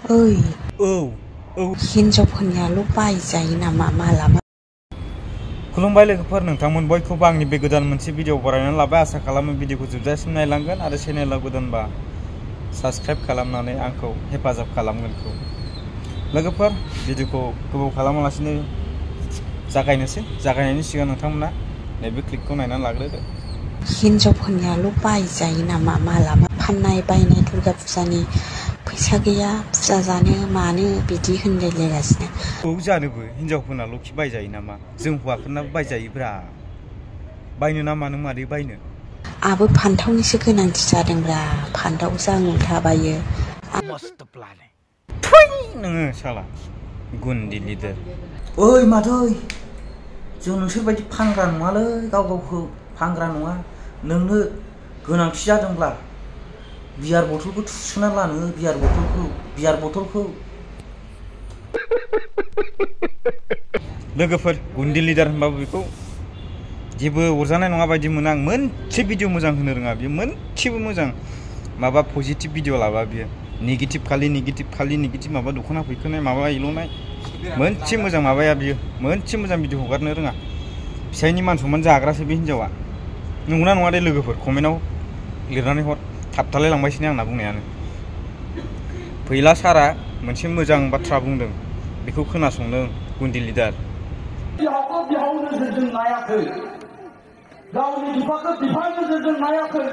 ओइ हिनजावफोरनियाल' बायजायो नामा मालाबा? खुलुमबाय लोगोफोर, नोंथांमोन बयखौबो आंनि बे गोदान मोनसे भिडिअ बरायनानै लाबाय। आसा खालामो भिडिअखौ जोबजासिम नायलांगोन आरो चेनेलाव गोदानबा साबस्क्राइब खालामनानै आंखौ हेफाजाब खालामगोनखौ। लोगोफोर, भिडिअखौ गोबाव खालामालासिनो जागायनोसै। जागायनायनि सिगां नोंथांमोना नैबे क्लिपखौ नायनानै लाग्रोदो। हिनजावफोरनियाल' बायजायो नामा मालाबा? फाननाय बायनाय दुर्गा फुजानि फैसा गैया, फुजा जानो मानो बिदि होनलायलायगासिनो। औ, जानोबो हिनजावफोरनाल'खि बायजायो नामा? जों हौवाफोरनाबो बायजायोब्रा। बायनो ना मानो मादै बायनो? आबो फान्थावनिसो गोनांथि जादोंब्रा। फान्थावसो आं उल्थाबायो। मस्त प्लान है। थुइ नोङो साला गुन्दी लिडार। ओइ मादै, जों नोंसोरबायदि फानग्रा नङालै, गावखौ फानग्रा नङा। नोंनो गोनांथि जादोंब्ला बियार बथलखौ थुसोना लानो, बियार बथलखौ। लोगोफोर, गुन्दी लिडार होनबाबो बेखौ जेबो अरजानाय नङा बायदि मोनो आं। मोनसे भिडिअ मोजां होनो रोङा बियो, मोनसेबो मोजां माबा पजिटिभ भिडिअ लाबा बियो। नेगेटिभ खालि माबा दख'ना फैखोनाय माबा एल'नाय, मोनसे मोजां माबाया बियो, मोनसे मोजां भिडिअ हगारनो रोङा। फिसायनि मान सनमान जाग्रासो बे हिनजावा। नंगौना नङा दे लोगोफोर, कमेन्टआव लिरनानै हर। थाबथालाय लांबायसै आंना बुंनायानो। फैला सारा मोनसे मोजां बाथ्रा बुंदों, बेखौ खोनासंदों गुन्दी लिडार। बिहाव नोजोरजों नायाखै, गावनि बिफाखौ बिफा नोजोरजों नायाखै,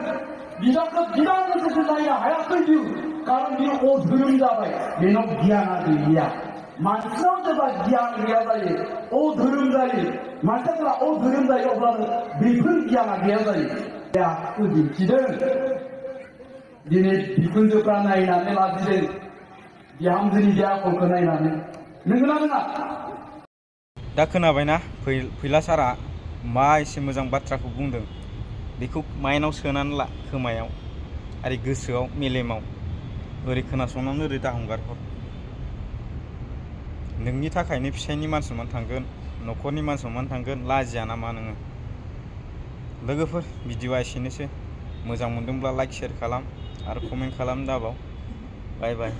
बिदाखौ बिदा नोजोरजों नायनो हायाखै बियो। कारन बियो अधोरोम जाबाय, बेनाव गियाना गैया। मानसिनाव जेब्ला गियान गैया जायो, अधोरोम जायो। मानसिफोरा अधोरोम जायो, अब्लानो बेफोर गियाना गैया जायो। आखुखौ दिन्थिदों। दिनै बिखुनजोफ्रा नायनानै लाजिदों, बिहामजोनि बे आखलखौ नायनानै। नंगौना नङा? दा खोनाबायना फैला सारा मा एसे मोजां बाथ्राखौ बुंदों, बेखौ माइनाव सोनानै ला, खोमायाव आरो गोसोआव, मेलेमाव। ओरै खोनासंनानै ओरै दाहंगार हर। नोंनि थाखायनो फिसायनि मान सनमान थांगोन, न'खरनि मान सनमान थांगोन। लाजिया नामा नोङो? लोगोफोर, भिडिअआ एसेनोसै। मोजां मोनदोंब्ला लाइक शेयार खालाम आरो कमेन्ट खालाम दाबाव। बाय बाय।